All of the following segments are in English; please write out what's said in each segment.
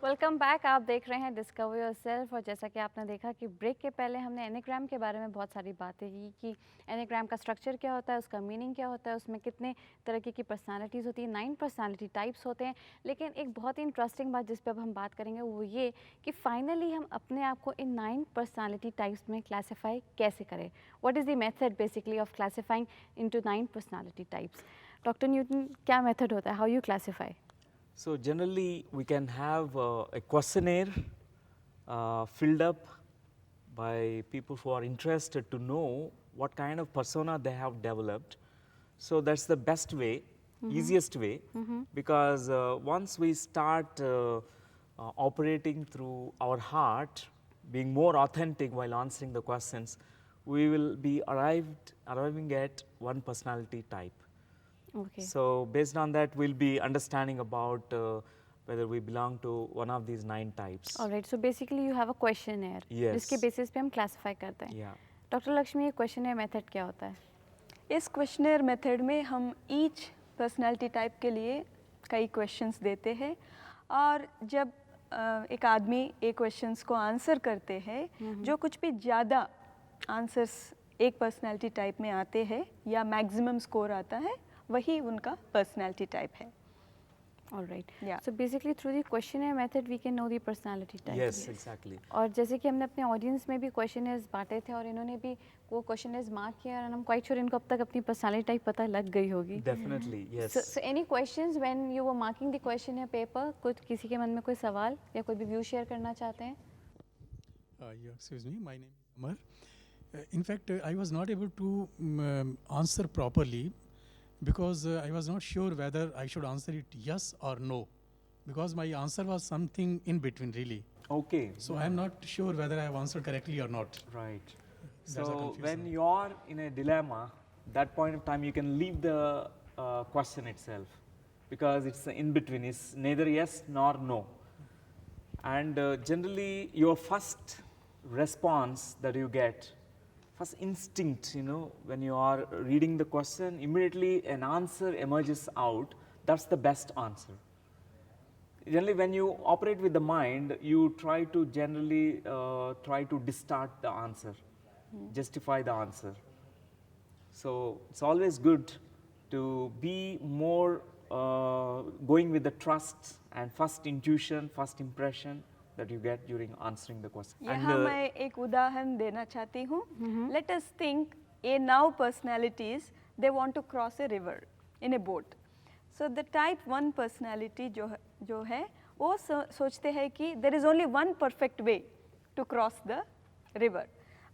Welcome back. आप देख रहे हैं डिस्कवर योरसेल्फ। और जैसा कि आपने देखा कि ब्रेक के पहले हमने एनेग्राम के बारे में बहुत सारी बातें की कि एनेग्राम का स्ट्रक्चर क्या होता है, उसका मीनिंग क्या होता है, उसमें कितने तरीके की पर्सनालिटीज़ होती हैं, 9 पर्सनालिटी टाइप्स होते हैं। लेकिन एक बहुत ही इंटरेस्टिंग बात जिस पर अब हम बात करेंगे वो ये कि फाइनली हम अपने आप को इन 9 पर्सनालिटी टाइप्स में क्लासीफाई कैसे करें। What is the method basically of classifying into 9 personality types. Doctor Newton, क्या मेथड होता है, how you classify? So generally, we can have a questionnaire filled up by people who are interested to know what kind of persona they have developed. So that's the best way, easiest way, because once we start operating through our heart, being more authentic while answering the questions, we will be arriving at one personality type. Okay. So based on that, we'll be understanding about whether we belong to one of these 9 types. Alright, so basically you have a questionnaire Yes. जिसके basis पे हम classify करते हैं। Yeah. Doctor Lakshmi, ये questionnaire method क्या होता है? इस क्वेश्चनर मेथड में हम ईच पर्सनालिटी टाइप के लिए कई क्वेश्चंस देते हैं और जब एक आदमी एक क्वेश्चंस को आंसर करते हैं, जो कुछ भी ज़्यादा आंसर्स एक पर्सनालिटी टाइप में आते हैं या मैक्सिमम स्कोर आता है, वही उनका पर्सनालिटी टाइप है। Alright, Yeah. So basically through the questionnaire method we can know the personality type. Yes, exactly. और जैसे कि हमने अपने ऑडियंस में भी क्वेश्चनर्स बांटे थे और इन्होंने भी वो क्वेश्चनर्स मार्क किया और हम क्वाइट श्योर इनको अब तक अपनी पर्सनालिटी टाइप पता लग गई होगी। Definitely, yes. So any questions when you were marking the questionnaire paper, कुछ किसी के मन में कोई सवाल या कोई भी व्यू शेयर करना चाहते हैं? Yeah, excuse me, my name is Amar. In fact, I was not able to answer properly because I was not sure whether I should answer it yes or no, because my answer was something in between really. Okay. So I am not sure whether I have answered correctly or not. Right. That's a So confusion. when you are in a dilemma, that point of time you can leave the question itself, because it's in between. It's neither yes nor no. And generally, your first response that you get, first instinct, when you are reading the question, immediately an answer emerges out. That's the best answer. Generally, when you operate with the mind, you try to generally try to distort the answer, justify the answer. So it's always good to be more going with the trust and first intuition, first impression that you get during answering the question. यहाँ मैं एक उदाहरण देना चाहती हूँ। Let us think a now personalities they want to cross a river in a boat. So the type 1 personality जो है वो सोचते हैं कि there is only one perfect way to cross the river.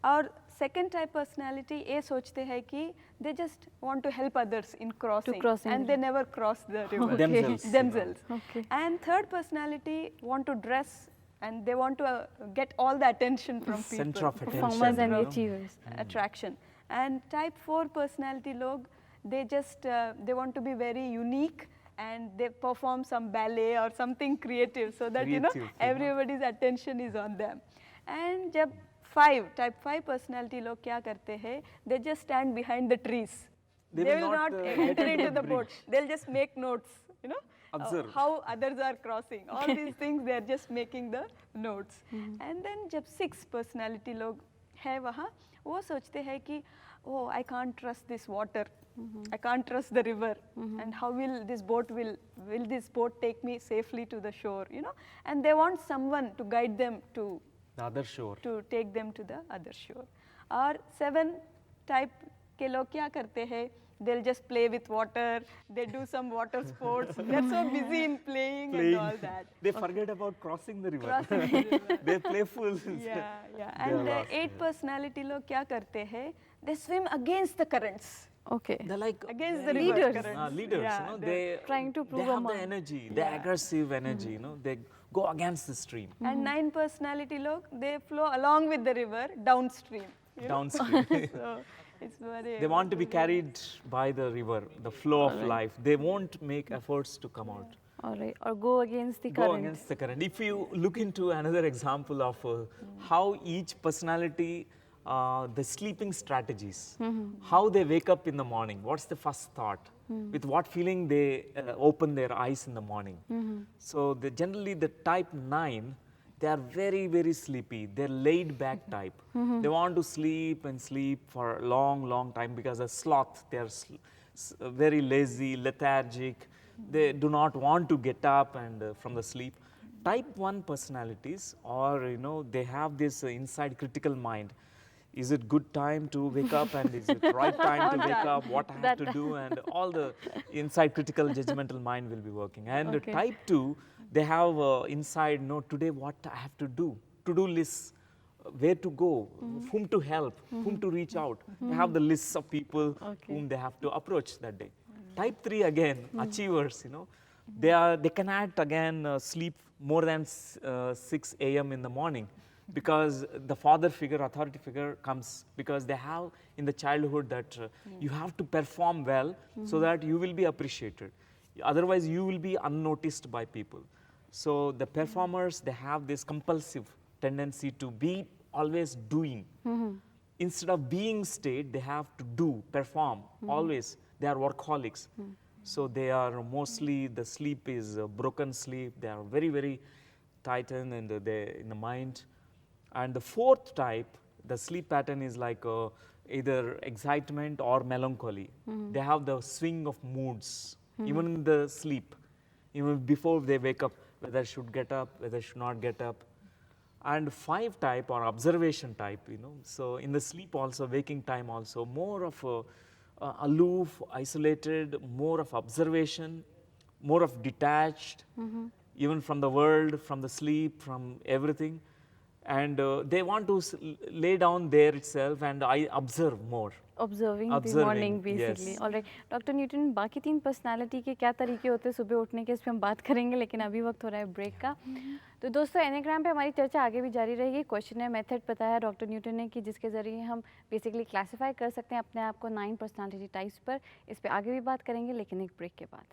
और second type personality ये सोचते हैं कि they just want to help others in crossing, crossing and they never cross the river Themselves. Okay. And third personality want to dress and they want to get all the attention from people. Center of attention. Performers and you know. achievers. Attraction. And type 4 personality log, they just they want to be very unique and they perform some ballet or something creative so that Creative, everybody's attention is on them. And जब type 5 personality log क्या करते हैं, they just stand behind the trees. They They will will not, not get enter into into the the boat. bridge. They'll just make notes, Observe. how others are crossing. All these things they are just making the notes. And then जब 6 personality लोग है वहाँ, वो सोचते हैं कि oh, I can't trust this water, I can't trust the river, and how will this boat will this boat take me safely to the shore, and they want someone to guide them to The other shore. take them to the other shore. और 7 type के लोग क्या करते हैं, they'll just play with water, they do some water sports, they're so busy in playing and all that. They forget about crossing the river. Crossing the river. They're playful. Yeah. They are And lost, 8 personality लोग क्या करते हैं, they swim against the currents. Okay. They're like Against the Leaders. river currents. leaders. Yeah, They trying to prove they have a the point. energy, the aggressive energy. They go against the stream, And 9 personality लोग, they flow along with the river downstream. downstream. So it's very. They want to be carried by the river, the flow of life. They won't make efforts to come out. Alright, or go against the Go current. against the current. If you look into another example of how each personality the sleeping strategies, how they wake up in the morning, what's the first thought, with what feeling they open their eyes in the morning. So generally the type 9, they are very, very sleepy. They're laid back type. They want to sleep and sleep for a long, long time because a sloth, they're very lazy, lethargic. They do not want to get up and from the sleep. Type 1 personalities, or they have this inside critical mind. Is it good time to wake up, and is it right time to wake up, what I have to do, and all the inside critical judgmental mind will be working. And Okay. type 2, they have inside, today what I have to do, to-do lists, where to go, whom to help, whom to reach out. They have the lists of people Okay. whom they have to approach that day. Type 3 again, achievers, they cannot again sleep more than 6 a.m. in the morning, because the father figure, authority figure comes, because they have in the childhood that you have to perform well so that you will be appreciated. Otherwise, you will be unnoticed by people. So the performers, they have this compulsive tendency to be always doing. Instead of being state, they have to do, perform, always. They are workaholics. So they are mostly, the sleep is broken sleep. They are very, very tightened in the mind. And the 4th type, the sleep pattern is like either excitement or melancholy. They have the swing of moods, even in the sleep, even before they wake up, whether should get up, whether should not get up. And 5 type, or observation type, so in the sleep also, waking time also, more of aloof, isolated, more of observation, more of detached, even from the world, from the sleep, from everything. And they want to lay down there itself, and I observe more. Observing the Observing, morning basically. yes. Alright doctor Newton, बाकी 3 personality के क्या तरीके होते हैं सुबह उठने के, इस पे हम बात करेंगे, लेकिन अभी वक्त हो रहा है ब्रेक का. तो दोस्तों, एनेग्राम पे हमारी चर्चा आगे भी जारी रहेगी. क्वेश्चन है, मेथड बताया डॉक्टर न्यूटन ने कि जिसके ज़रिए हम बेसिकली क्लासीफाई कर सकते हैं अपने आप को 9 पर्सनालिटी टाइप्स पर. इस पे आगे भी बात करेंगे, लेकिन एक ब्रेक के बाद.